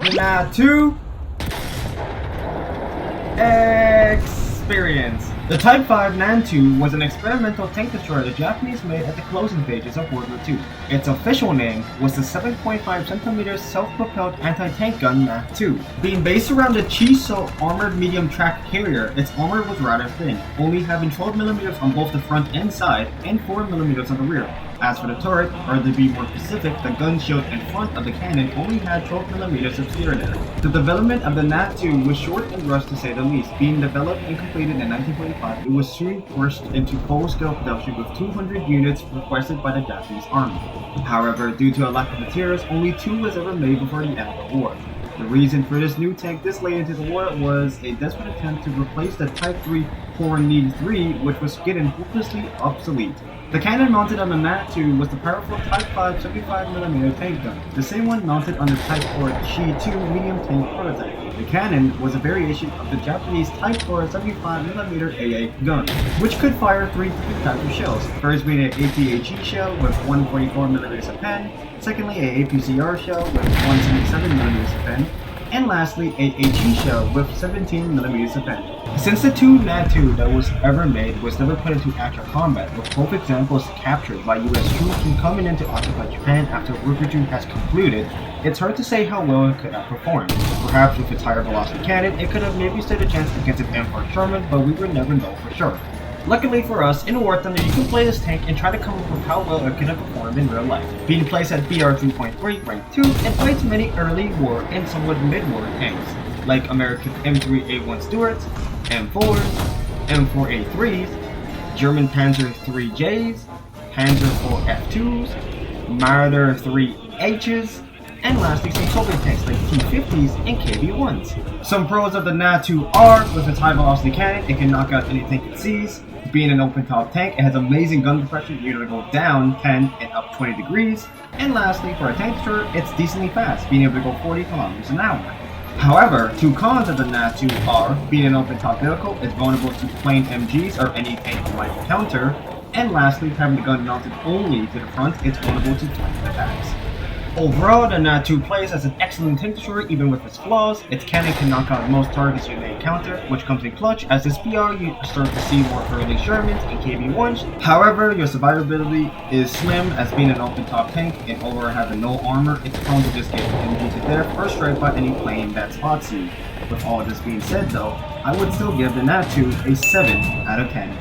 The NAT2 Experience. The Type 5 NAN-2 was an experimental tank destroyer the Japanese made at the closing stages of World War II. Its official name was the 7.5cm self-propelled anti-tank gun NAT-2. Being based around the Chiso armored medium track carrier, its armor was rather thin, only having 12mm on both the front and side and 4mm on the rear. As for the turret, or to be more specific, the gun shield in front of the cannon only had 12mm of steel there. The development of the NAT-2 was short and rushed to say the least. Being developed and completed in 1945, it was soon forced into full-scale production with 200 units requested by the Japanese army. However, due to a lack of materials, only 2 was ever made before the end of the war. The reason for this new tank this late into the war was a desperate attempt to replace the Type 3 Hornady 3, which was getting hopelessly obsolete. The cannon mounted on the NAT-2 was the powerful Type 5 75mm tank gun, the same one mounted on the Type 4 Chi-2 medium tank prototype. The cannon was a variation of the Japanese Type 4 75mm AA gun, which could fire 3 different types of shells, first being an APHE shell with 144mm of pen, secondly a APCR shell with 177mm of pen, and lastly a HE shell with 17mm of pen. Since the 2 NAT-2 that was ever made was never put into actual combat, with both examples captured by US troops and coming in to occupy Japan after World War II has concluded, it's hard to say how well it could have performed. Perhaps with its higher velocity cannon, it could have maybe stood a chance against an M4 Sherman, but we would never know for sure. Luckily for us, in War Thunder you can play this tank and try to come up with how well it could have performed in real life. Being placed at BR 3.3, rank 2, it fights many early war and somewhat mid-war tanks, like American M3A1 Stuarts, M4s, M4A3s, German Panzer IIIJs, Panzer IV F2s, Marder 3Hs, and lastly some Soviet tanks like T-50s and KB-1s. Some pros of the NAT-2 are, with its high velocity cannon, it can knock out any tank it sees. Being an open top tank, it has amazing gun compression, you're able to go down 10 and up 20 degrees. And lastly, for a tank destroyer, it's decently fast, being able to go 40 kilometers an hour. However, 2 cons of the NAT-2 are, being an open top vehicle, it's vulnerable to plain MGs or any tank you might encounter, and lastly, having the gun mounted only to the front, it's vulnerable to tank attacks. Overall, the NAT-2 plays as an excellent tank destroyer even with its flaws. Its cannon can knock out most targets you may encounter, which comes in clutch. As this BR, you start to see more early Shermans and KB-1s. However, your survivability is slim, as being an open top tank and over having no armor, it's prone to just get injured to death or struck by any plane that spots you. With all this being said though, I would still give the NAT-2 a 7 out of 10.